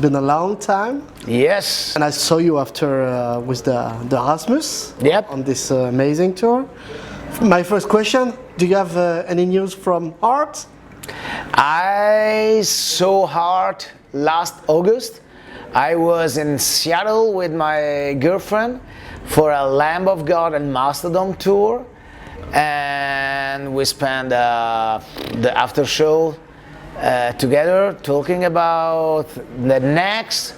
been a long time. Yes. And I saw you after with the Erasmus. Yep. On this amazing tour. My first question: do you have any news from Art? I saw Heart last August. I was in Seattle with my girlfriend for a Lamb of God and Mastodon tour, and we spent the after show together talking about the next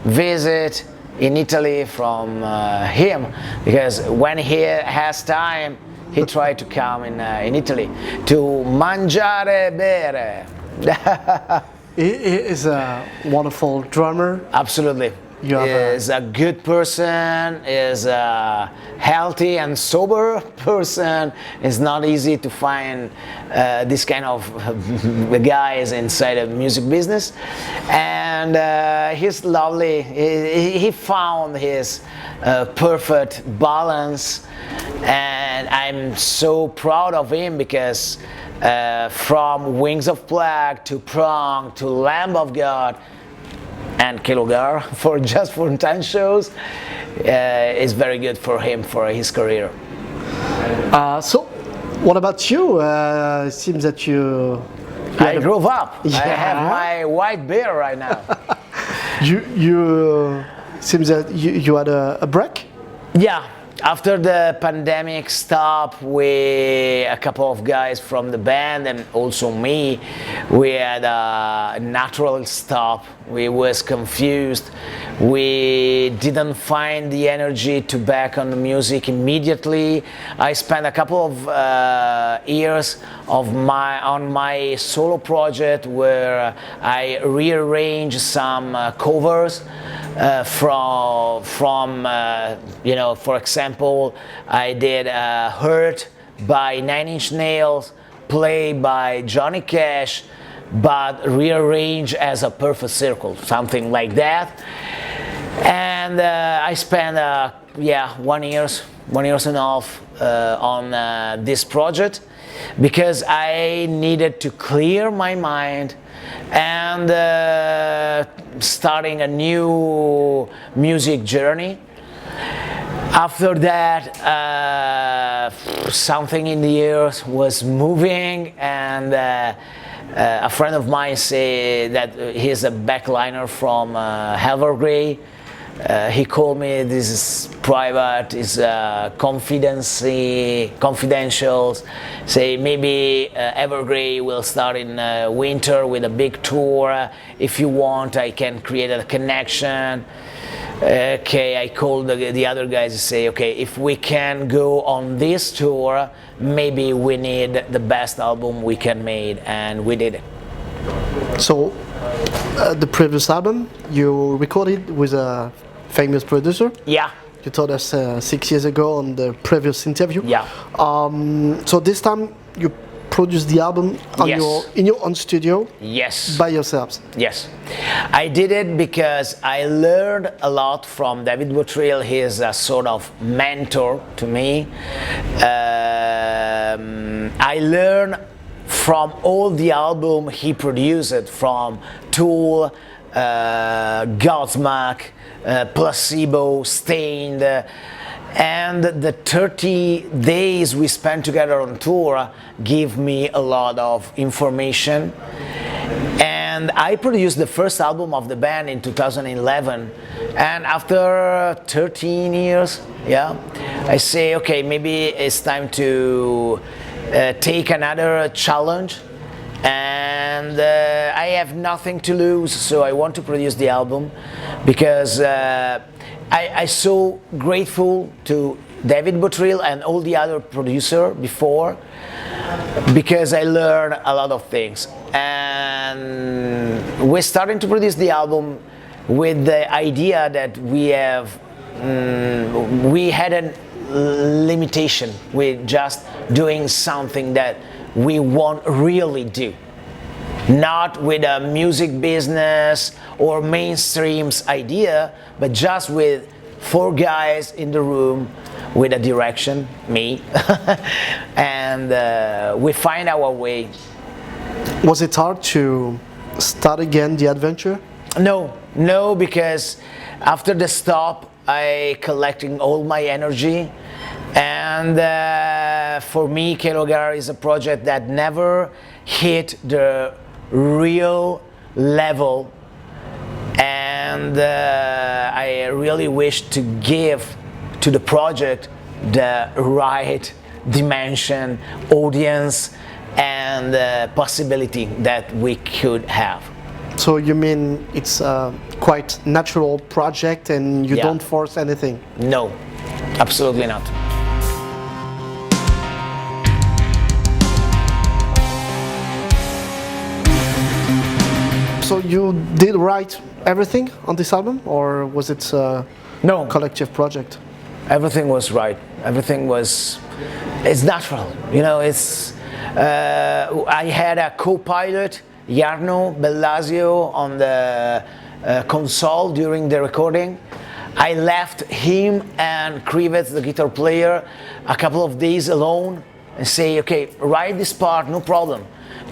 visit in Italy from him, because when he has time he tried to come in Italy to mangiare bere. He is a wonderful drummer. Absolutely. Is a good person, is a healthy and sober person. It's not easy to find this kind of guys inside the music business, and he's lovely. He found his perfect balance, and I'm so proud of him because from Wings of Black to Prong to Lamb of God and KLOGR for 10 shows is very good for him, for his career. So what about you? It seems that I grew up. Yeah. I have my white beard right now. you seems that you had a break? Yeah. After the pandemic stopped, a couple of guys from the band and also me, we had a natural stop. We was confused. We didn't find the energy to back on the music immediately. I spent a couple of years on my solo project where I rearranged some covers from for example, I did Hurt by Nine Inch Nails, Play by Johnny Cash, but rearranged as a perfect circle, something like that. And I spent 1 year and a half on this project because I needed to clear my mind and starting a new music journey. After that, something in the air was moving, and a friend of mine said that he's a backliner from Evergrey. He called me, this is private, it's confidential. Say maybe Evergrey will start in winter with a big tour. If you want, I can create a connection. Okay, I called the other guys to say, okay, if we can go on this tour, maybe we need the best album we can make, and we did it. So, the previous album you recorded with a famous producer? Yeah. You told us 6 years ago on the previous interview. Yeah. So this time you produced the album on in your own studio. Yes. By yourselves. Yes. I did it because I learned a lot from David Bottrill. He is a sort of mentor to me. I learned from all the album he produced, from Tool, Godsmack, Placebo, Stained, and the 30 days we spent together on tour give me a lot of information. And I produced the first album of the band in 2011, and after 13 years, I say, okay, maybe it's time to take another challenge, and I have nothing to lose, so I want to produce the album because I'm so grateful to David Bottrill and all the other producers before, because I learned a lot of things. And we're starting to produce the album with the idea that we had a limitation with just doing something that we won't really do. Not with a music business or mainstream's idea, but just with 4 guys in the room with a direction, me, and we find our way. Was it hard to start again the adventure? No, No, because after the stop, I collecting all my energy, and for me, KLOGR is a project that never hit the real level, and I really wish to give to the project the right dimension, audience, and possibility that we could have. So you mean it's a quite natural project and you Yeah. don't force anything? No, absolutely not. So you did write everything on this album, or was it a No, collective project? everything was right. Everything was, it's natural. You know, it's, I had a co-pilot, Jarno Bellasio, on the console during the recording. I left him and Krivets, the guitar player, a couple of days alone and say, okay, write this part, no problem.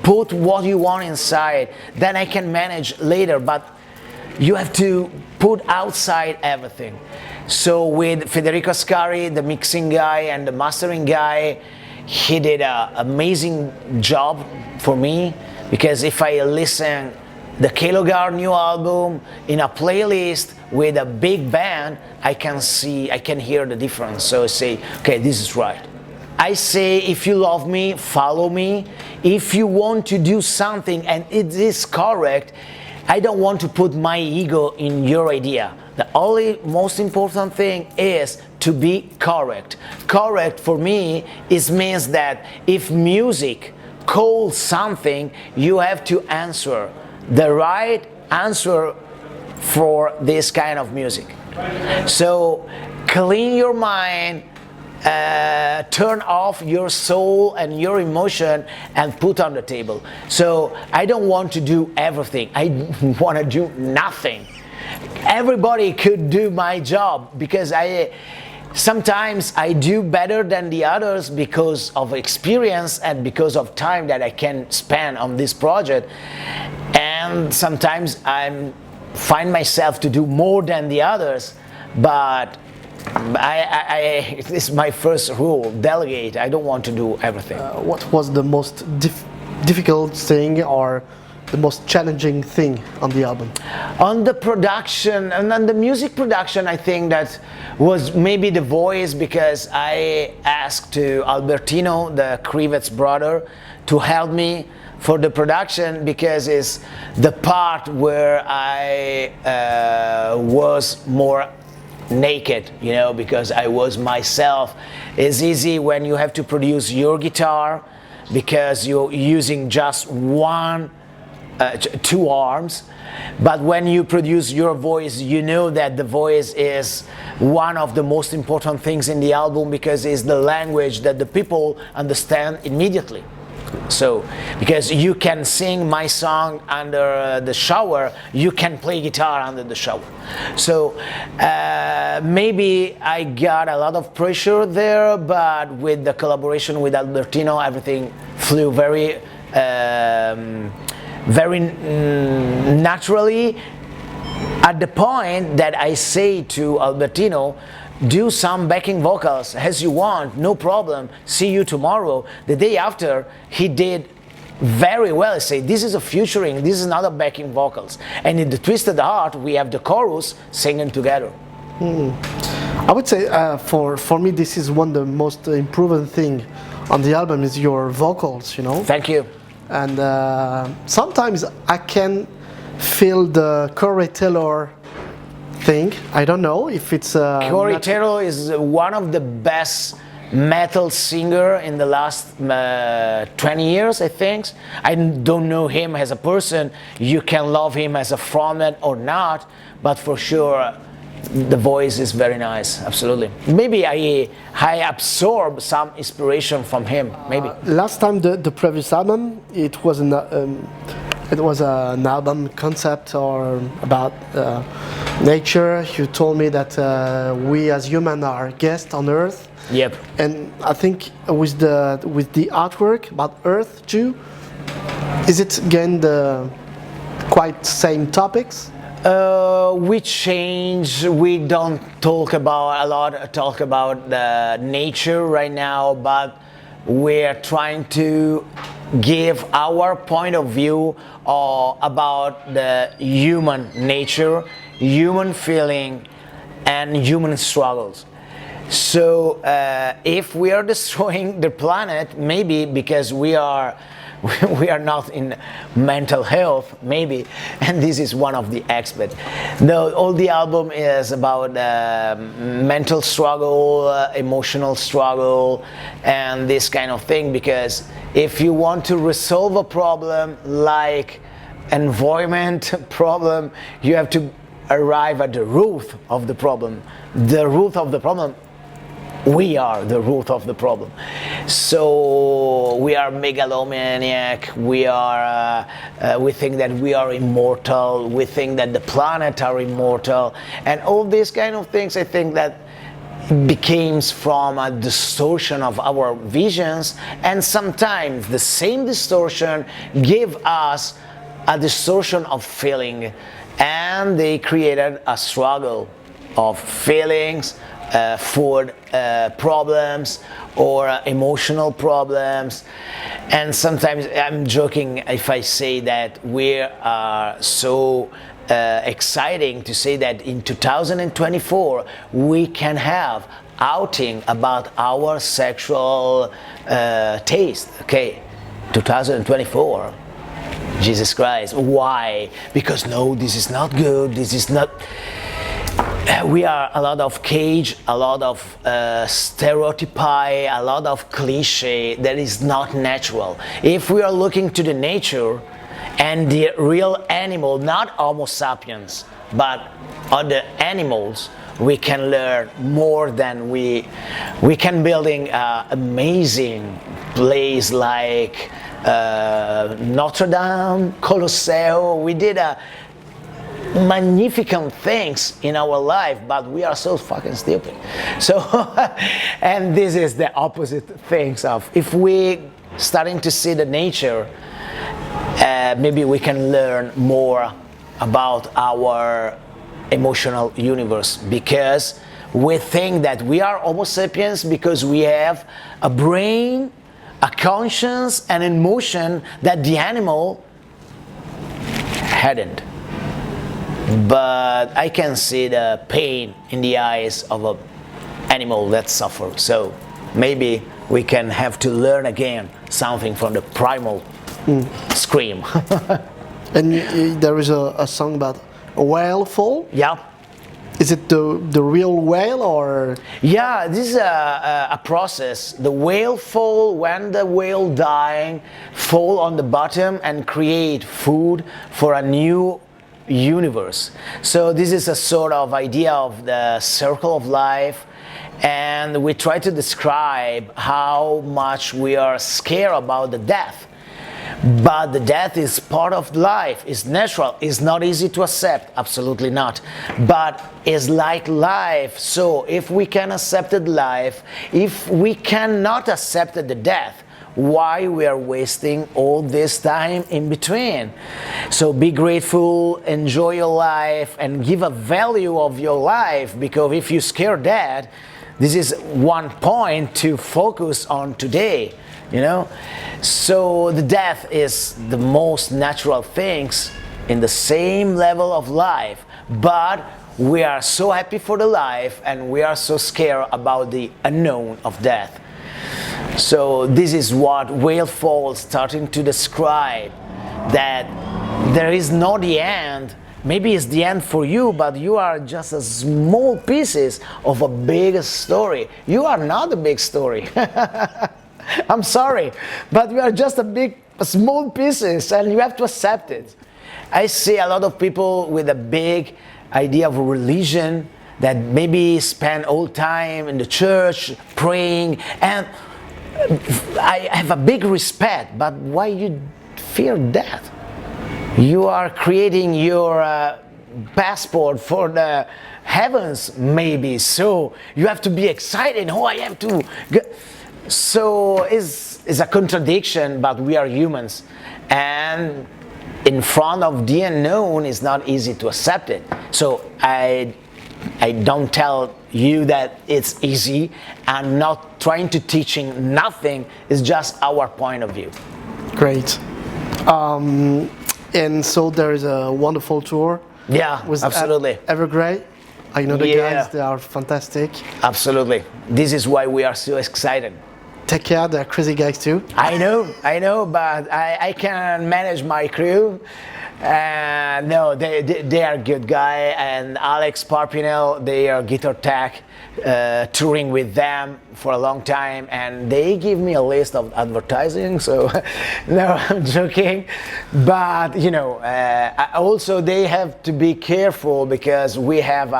Put what you want inside, then I can manage later, but you have to put outside everything. So with Federico Ascari, the mixing guy and the mastering guy, he did an amazing job for me, because if I listen the KLOGR new album in a playlist with a big band, I can hear the difference. So I say, okay, this is right. I say, if you love me, follow me. If you want to do something and it is correct, I don't want to put my ego in your idea. The only most important thing is to be correct. Correct for me means that if music calls something, you have to answer the right answer for this kind of music. So clean your mind, turn off your soul and your emotion and put on the table. So I don't want to do everything. I want to do nothing. Everybody could do my job, because sometimes I do better than the others because of experience and because of time that I can spend on this project. And sometimes I find myself to do more than the others, but it's my first rule, delegate. I don't want to do everything. What was the most difficult thing or the most challenging thing on the album? On the production, and on the music production, I think that was maybe the voice, because I asked to Albertino, the Krivets brother, to help me for the production, because it's the part where I was more naked, you know, because I was myself. It's easy when you have to produce your guitar, because you're using just two arms, but when you produce your voice, you know that the voice is one of the most important things in the album, because it's the language that the people understand immediately. So, because you can sing my song under the shower, you can play guitar under the shower. So maybe I got a lot of pressure there, but with the collaboration with Albertino, everything flew very naturally, at the point that I say to Albertino, do some backing vocals as you want, no problem, see you tomorrow. The day after, he did very well. I say, this is a featuring, this is not a backing vocals. And in the Twisted Heart, we have the chorus singing together. I would say for me, this is one of the most improving thing on the album is your vocals, you know. Thank you. And sometimes I can feel the Corey Taylor thing. I don't know if it's Corey Taylor is one of the best metal singer in the last 20 years, I think. I don't know him as a person. You can love him as a frontman or not, but for sure the voice is very nice. Absolutely. Maybe I absorb some inspiration from him. Maybe. Last time the previous album, it was an album concept or about nature. You told me that we as humans are guests on Earth. Yep. And I think with the artwork about Earth too, is it again the quite same topics? We change. We don't talk about the nature right now, but we're trying to give our point of view about the human nature, human feeling, and human struggles. So if we are destroying the planet, maybe because we are not in mental health, maybe, and this is one of the aspects. All the album is about mental struggle, emotional struggle, and this kind of thing, because if you want to resolve a problem like environment problem, you have to arrive at the root of the problem. The root of the problem, we are the root of the problem. So we are megalomaniac, we think that we are immortal, we think that the planet are immortal, and all these kind of things. I think that becomes from a distortion of our visions, and sometimes the same distortion give us a distortion of feeling, and they created a struggle of feelings, food problems, or emotional problems. And sometimes I'm joking if I say that we are so exciting to say that in 2024 we can have outing about our sexual taste. Okay, 2024. Jesus Christ, why? Because no, this is not good, this is not. We are a lot of cage, a lot of stereotypy, a lot of cliche that is not natural. If we are looking to the nature and the real animal, not Homo sapiens, but other animals, we can learn more than we can building an amazing place like Notre Dame, Colosseo. We did a magnificent things in our life, but we are so fucking stupid. So and this is the opposite things of, if we starting to see the nature, maybe we can learn more about our emotional universe, because we think that we are Homo sapiens because we have a brain, a conscience, and emotion that the animal hadn't. But I can see the pain in the eyes of an animal that suffers. So maybe we can have to learn again something from the primal scream. And there is a song about a whale fall. Yeah. Is it the real whale, or? Yeah, this is a process. The whale fall, when the whale dying, fall on the bottom and create food for a new universe. So this is a sort of idea of the circle of life, and we try to describe how much we are scared about the death. But the death is part of life, it's natural, it's not easy to accept, absolutely not. But it's like life, so if we can accept life, if we cannot accept the death, why we are wasting all this time in between? So be grateful, enjoy your life, and give a value of your life, because if you're scared dead, this is one point to focus on today, you know? So the death is the most natural things in the same level of life, but we are so happy for the life and we are so scared about the unknown of death. So this is what Whale Fall starting to describe, that there is no the end. Maybe it's the end for you, but you are just a small pieces of a big story. You are not a big story. I'm sorry, but we are just a small pieces, and you have to accept it. I see a lot of people with a big idea of religion that maybe spend all time in the church praying, and I have a big respect, but why you fear death? You are creating your passport for the heavens, maybe, so you have to be excited. Oh, I have to go. So it's a contradiction, but we are humans, and in front of the unknown is not easy to accept it. So I don't tell you that it's easy. I'm not trying to teaching nothing. It's just our point of view. Great. And so there is a wonderful tour. Yeah, Was absolutely. Ever great? I know the Yeah. guys, they are fantastic. Absolutely. This is why we are so excited. Take care, they're crazy guys too. I know, but I can manage my crew. No, they are good guy, and Alex Parpinel, they are guitar tech, touring with them for a long time, and they give me a list of advertising. So, no, I'm joking, but you know, also they have to be careful because we have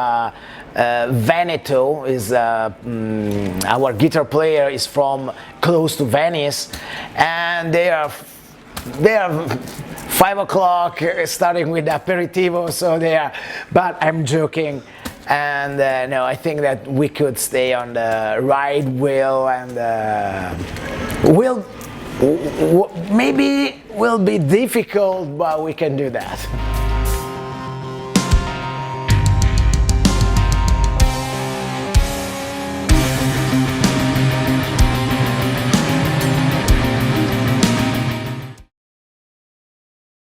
Veneto is our guitar player is from close to Venice, and they are 5 o'clock starting with aperitivo, so they are, but I'm joking. And no, I think that we could stay on the right wheel, and maybe will be difficult, but we can do that.